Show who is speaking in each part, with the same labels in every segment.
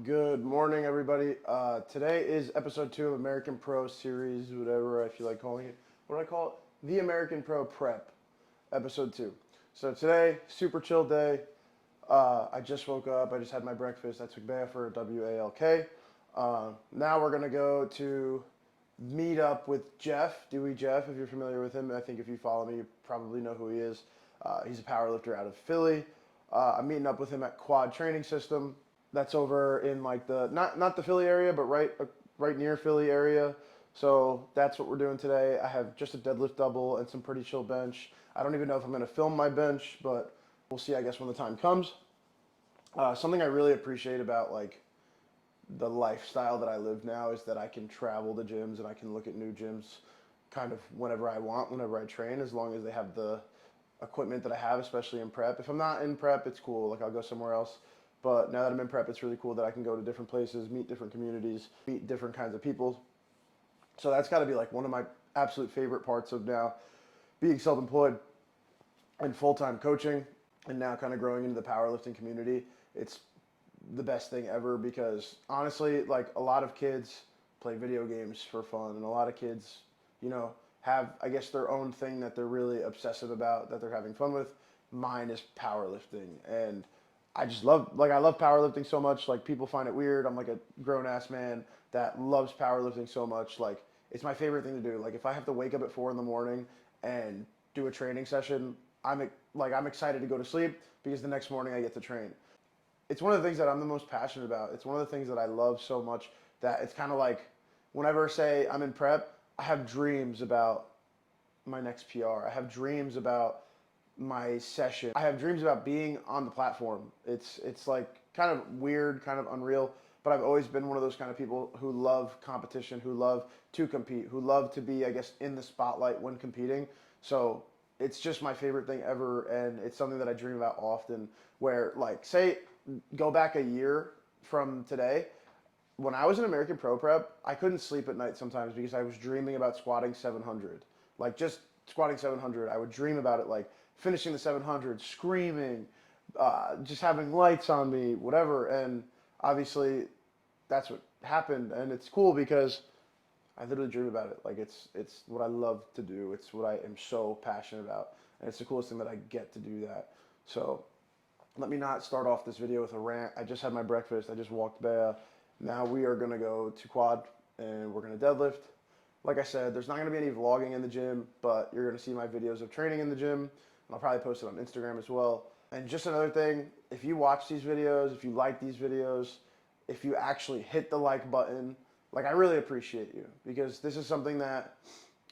Speaker 1: Good morning, everybody. Today is episode 2 of American Pro Series, whatever I feel like calling it. What do I call it? The American Pro Prep, episode 2. So today, super chill day. I just woke up. I just had my breakfast. I took bath for WALK. Now we're gonna go to meet up with Jeff, Dewey Jeff. If you're familiar with him, I think if you follow me, you probably know who he is. He's a powerlifter out of Philly. I'm meeting up with him at Quad Training System. That's over in like the not the Philly area, but right near Philly area. So that's what we're doing today. I have just a deadlift double and some pretty chill bench. I don't even know if I'm going to film my bench, but we'll see, I guess, when the time comes. Something I really appreciate about like the lifestyle that I live now is that I can travel to gyms and I can look at new gyms kind of whenever I want, whenever I train, as long as they have the equipment that I have, especially in prep. If I'm not in prep, it's cool. Like I'll go somewhere else. But now that I'm in prep, it's really cool that I can go to different places, meet different communities, meet different kinds of people. So that's got to be like one of my absolute favorite parts of now being self-employed and full-time coaching and now kind of growing into the powerlifting community. It's the best thing ever because honestly, like a lot of kids play video games for fun and a lot of kids, you know, have I guess their own thing that they're really obsessive about that they're having fun with. Mine is powerlifting and I love powerlifting so much. Like people find it weird. I'm like a grown ass man that loves powerlifting so much. Like it's my favorite thing to do. Like if I have to wake up at 4 in the morning and do a training session, I'm excited to go to sleep because the next morning I get to train. It's one of the things that I'm the most passionate about. It's one of the things that I love so much that it's kind of like whenever say I'm in prep, I have dreams about my next PR. I have dreams about my session. I have dreams about being on the platform. It's like kind of weird, kind of unreal, but I've always been one of those kind of people who love competition, who love to compete, who love to be, I guess, in the spotlight when competing. So it's just my favorite thing ever, and it's something that I dream about often. Where, like, say, go back a year from today, when I was in American Pro Prep, I couldn't sleep at night sometimes because I was dreaming about squatting 700. Like just squatting 700. I would dream about it like finishing the 700, screaming, just having lights on me, whatever. And obviously that's what happened. And it's cool because I literally dream about it. Like it's what I love to do. It's what I am so passionate about. And it's the coolest thing that I get to do that. So let me not start off this video with a rant. I just had my breakfast. I just walked by. Now we are going to go to quad and we're going to deadlift. Like I said, there's not going to be any vlogging in the gym, but you're going to see my videos of training in the gym. And I'll probably post it on Instagram as well. And just another thing, if you watch these videos, if you like these videos, if you actually hit the like button, like I really appreciate you because this is something that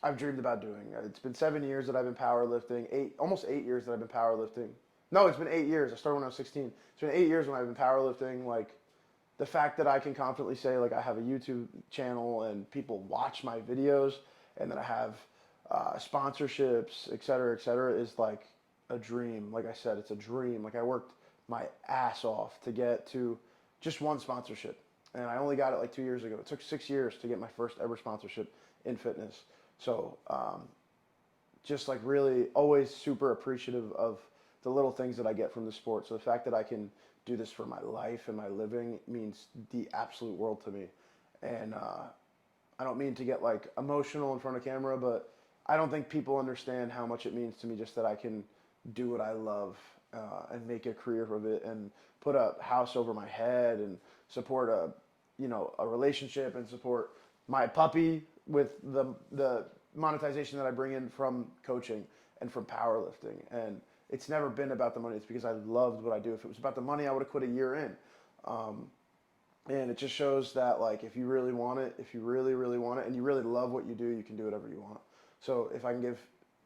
Speaker 1: I've dreamed about doing. It's been 7 years that I've been powerlifting, almost 8 years that I've been powerlifting. No, it's been 8 years. I started when I was 16. It's been 8 years when I've been powerlifting. Like the fact that I can confidently say like I have a YouTube channel and people watch my videos and that I have sponsorships, et cetera, is like a dream. Like I said, it's a dream. Like I worked my ass off to get to just one sponsorship, and I only got it like 2 years ago. It took 6 years to get my first ever sponsorship in fitness. So just like really always super appreciative of the little things that I get from the sport. So the fact that I can do this for my life and my living means the absolute world to me. And I don't mean to get like emotional in front of camera, but I don't think people understand how much it means to me just that I can do what I love and make a career of it and put a house over my head and support a relationship and support my puppy with the monetization that I bring in from coaching and from powerlifting. And it's never been about the money. It's because I loved what I do. If it was about the money, I would have quit a year in. And it just shows that like if you really want it, if you really, really want it, and you really love what you do, you can do whatever you want. So if I can give,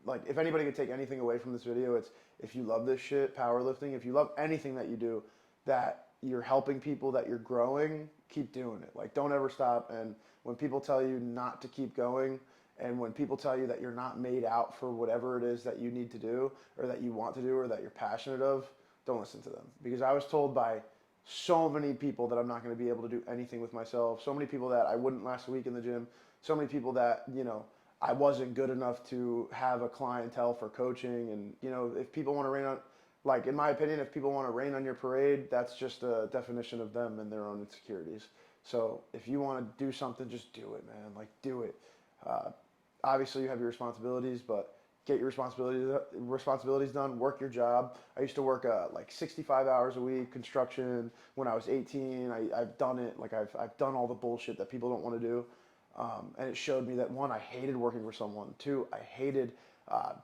Speaker 1: like, if anybody could take anything away from this video, it's if you love this shit, powerlifting, if you love anything that you do, that you're helping people, that you're growing, keep doing it. Like, don't ever stop. And when people tell you not to keep going, and when people tell you that you're not made out for whatever it is that you need to do, or that you want to do, or that you're passionate of, don't listen to them. Because I was told by so many people that I'm not going to be able to do anything with myself. So many people that I wouldn't last a week in the gym. So many people that, I wasn't good enough to have a clientele for coaching. And, if people want to Like, in my opinion, if people want to rain on your parade, that's just a definition of them and their own insecurities. So if you want to do something, just do it, man. Like, do it. Uh, Obviously, you have your responsibilities, but get your responsibilities done. Work your job. I used to work like 65 hours a week construction when I was 18. I've done it. Like, I've done all the bullshit that people don't want to do. And it showed me that, one, I hated working for someone. Two, I hated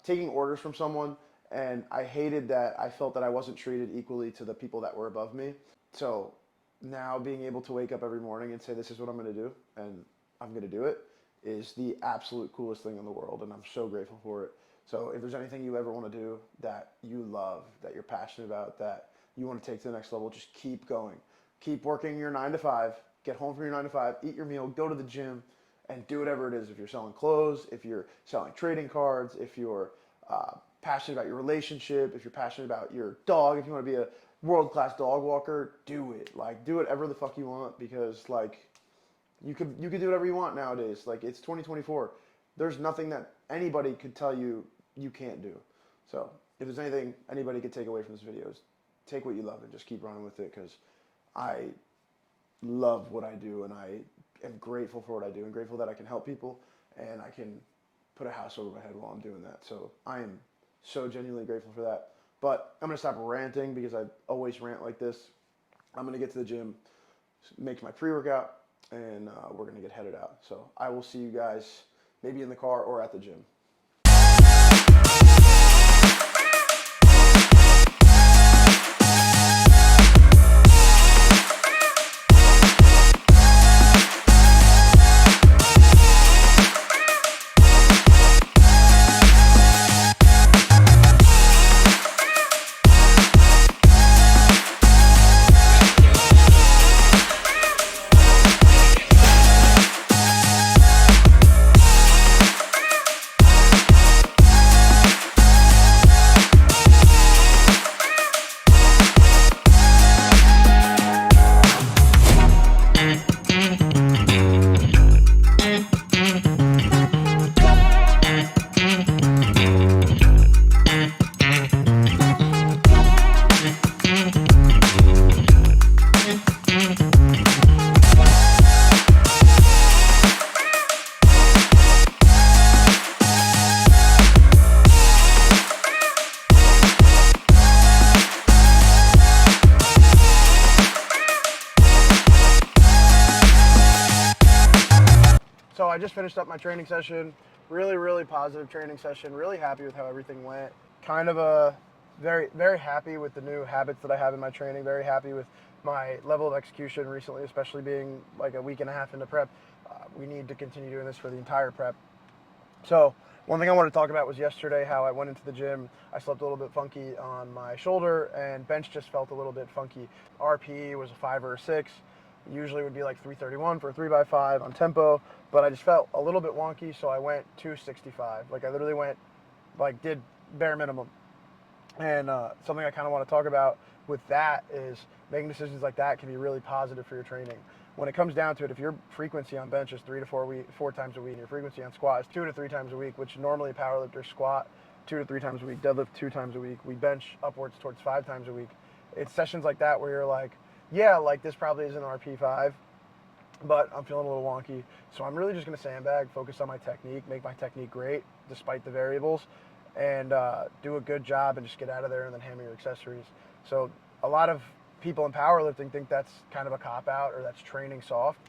Speaker 1: taking orders from someone. And I hated that I felt that I wasn't treated equally to the people that were above me. So now being able to wake up every morning and say, this is what I'm going to do, and I'm going to do it, is the absolute coolest thing in the world. And I'm so grateful for it. So if there's anything you ever want to do that you love, that you're passionate about, that you want to take to the next level, just keep going. Keep working your 9 to 5, get home from your 9 to 5, eat your meal, go to the gym, and do whatever it is. If you're selling clothes, if you're selling trading cards, if you're passionate about your relationship, if you're passionate about your dog, if you want to be a world-class dog walker, do it. Like, do whatever the fuck you want, because, like, you could do whatever you want nowadays. Like, it's 2024. There's nothing that anybody could tell you you can't do. So if there's anything anybody could take away from this video, is take what you love and just keep running with it, because I love what I do, and I am grateful for what I do, and grateful that I can help people, and I can put a house over my head while I'm doing that. So I am so genuinely grateful for that. But I'm going to stop ranting, because I always rant like this. I'm going to get to the gym, make my pre-workout, and we're going to get headed out. So I will see you guys maybe in the car or at the gym. So I just finished up my training session. Really, really positive training session. Really happy with how everything went. Kind of very, very happy with the new habits that I have in my training. Very happy with my level of execution recently, especially being like a week and a half into prep. We need to continue doing this for the entire prep. So one thing I wanted to talk about was yesterday, how I went into the gym. I slept a little bit funky on my shoulder, and bench just felt a little bit funky. RP was a 5 or a 6. Usually would be like 331 for a 3x5 on tempo, but I just felt a little bit wonky, so I went 265. Like, I literally went, like, did bare minimum. And something I kind of want to talk about with that is making decisions like that can be really positive for your training. When it comes down to it, if your frequency on bench is 4 times a week, and your frequency on squat is 2 to 3 times a week, which normally powerlifters squat 2 to 3 times a week, deadlift 2 times a week, we bench upwards towards 5 times a week. It's sessions like that where you're like, yeah, like, this probably is an RP5, but I'm feeling a little wonky. So I'm really just going to sandbag, focus on my technique, make my technique great despite the variables, and do a good job and just get out of there and then hammer your accessories. So a lot of people in powerlifting think that's kind of a cop-out, or that's training soft,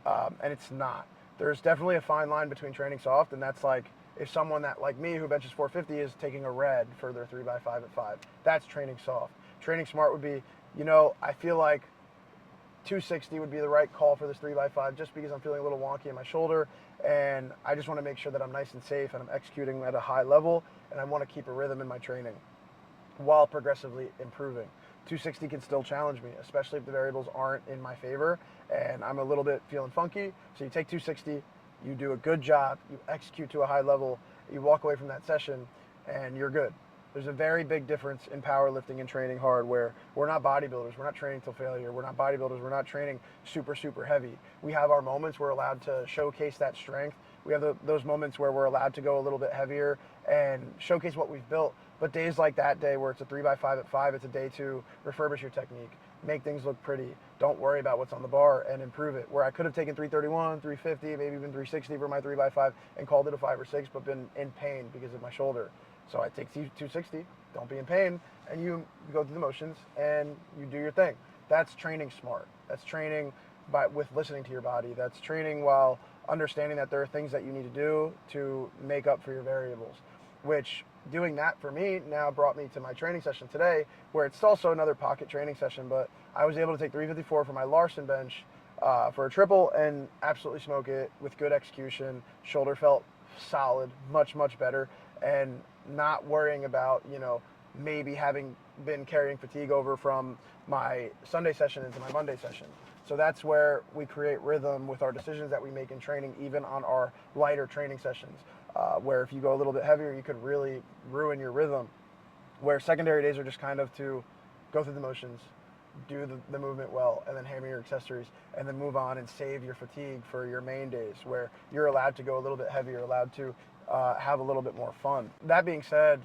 Speaker 1: and it's not. There's definitely a fine line between training soft, and that's like if someone that, like me, who benches 450 is taking a red for their 3x5 at 5. That's training soft. Training smart would be, I feel like 260 would be the right call for this 3x5, just because I'm feeling a little wonky in my shoulder, and I just want to make sure that I'm nice and safe and I'm executing at a high level, and I want to keep a rhythm in my training while progressively improving. 260 can still challenge me, especially if the variables aren't in my favor and I'm a little bit feeling funky. So you take 260, you do a good job, you execute to a high level, you walk away from that session, and you're good. There's a very big difference in powerlifting and training hard, where we're not bodybuilders. We're not training till failure. We're not bodybuilders. We're not training super, super heavy. We have our moments. We're allowed to showcase that strength. We have those moments where we're allowed to go a little bit heavier and showcase what we've built. But days like that day where it's a 3x5 at 5, it's a day to refurbish your technique, make things look pretty. Don't worry about what's on the bar and improve it. Where I could have taken 331, 350, maybe even 360 for my 3x5 and called it a 5 or 6, but been in pain because of my shoulder. So I take 260, don't be in pain, and you go through the motions and you do your thing. That's training smart. That's training with listening to your body. That's training while understanding that there are things that you need to do to make up for your variables, which doing that for me now brought me to my training session today, where it's also another pocket training session, but I was able to take 354 for my Larson bench for a triple and absolutely smoke it with good execution. Shoulder felt solid, much, much better, and not worrying about, maybe having been carrying fatigue over from my Sunday session into my Monday session. So that's where we create rhythm with our decisions that we make in training, even on our lighter training sessions, where if you go a little bit heavier, you could really ruin your rhythm, where secondary days are just kind of to go through the motions, do the movement well, and then hammer your accessories, and then move on and save your fatigue for your main days, where you're allowed to go a little bit heavier, allowed to have a little bit more fun. That being said,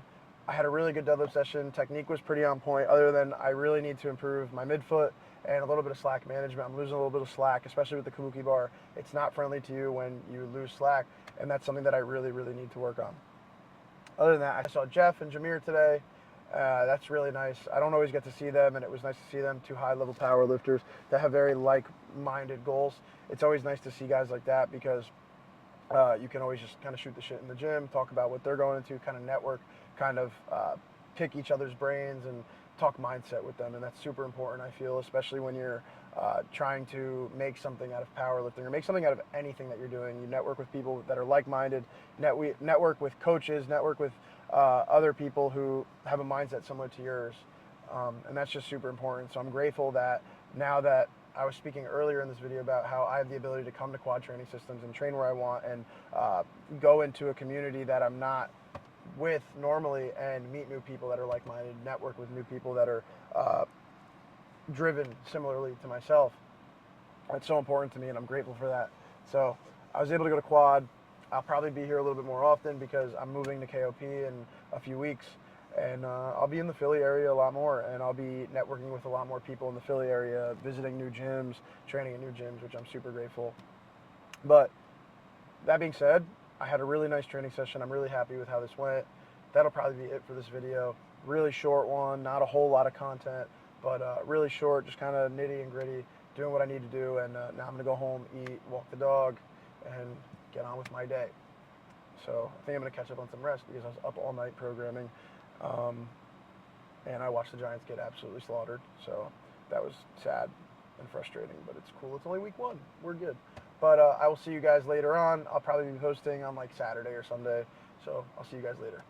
Speaker 1: I had a really good deadlift session. Technique was pretty on point, other than I really need to improve my midfoot and a little bit of slack management. I'm losing a little bit of slack, especially with the kabuki bar. It's not friendly to you when you lose slack, and that's something that I really, really need to work on. Other than that, I saw Jeff and Jameer today. That's really nice. I don't always get to see them, and it was nice to see them, two high-level power lifters that have very like-minded goals. It's always nice to see guys like that, because you can always just kind of shoot the shit in the gym, talk about what they're going into, kind of network, kind of pick each other's brains and talk mindset with them. And that's super important, I feel, especially when you're trying to make something out of powerlifting or make something out of anything that you're doing. You network with people that are like-minded, network with coaches, network with other people who have a mindset similar to yours. And that's just super important. So I'm grateful that now that I was speaking earlier in this video about how I have the ability to come to Quad Training Systems and train where I want, and go into a community that I'm not with normally and meet new people that are like-minded, network with new people that are driven similarly to myself. That's so important to me, and I'm grateful for that. So I was able to go to Quad. I'll probably be here a little bit more often because I'm moving to KOP in a few weeks, and I'll be in the Philly area a lot more, and I'll be networking with a lot more people in the Philly area, visiting new gyms, training in new gyms, which I'm super grateful. But that being said, I had a really nice training session. I'm really happy with how this went. That'll probably be it for this video. Really short one, not a whole lot of content, but really short, just kind of nitty and gritty, doing what I need to do. And now I'm gonna go home, eat, walk the dog, and get on with my day. So I think I'm gonna catch up on some rest because I was up all night programming. And I watched the Giants get absolutely slaughtered. So that was sad and frustrating, but it's cool. It's only week 1. We're good. But I will see you guys later on. I'll probably be posting on like Saturday or Sunday. So I'll see you guys later.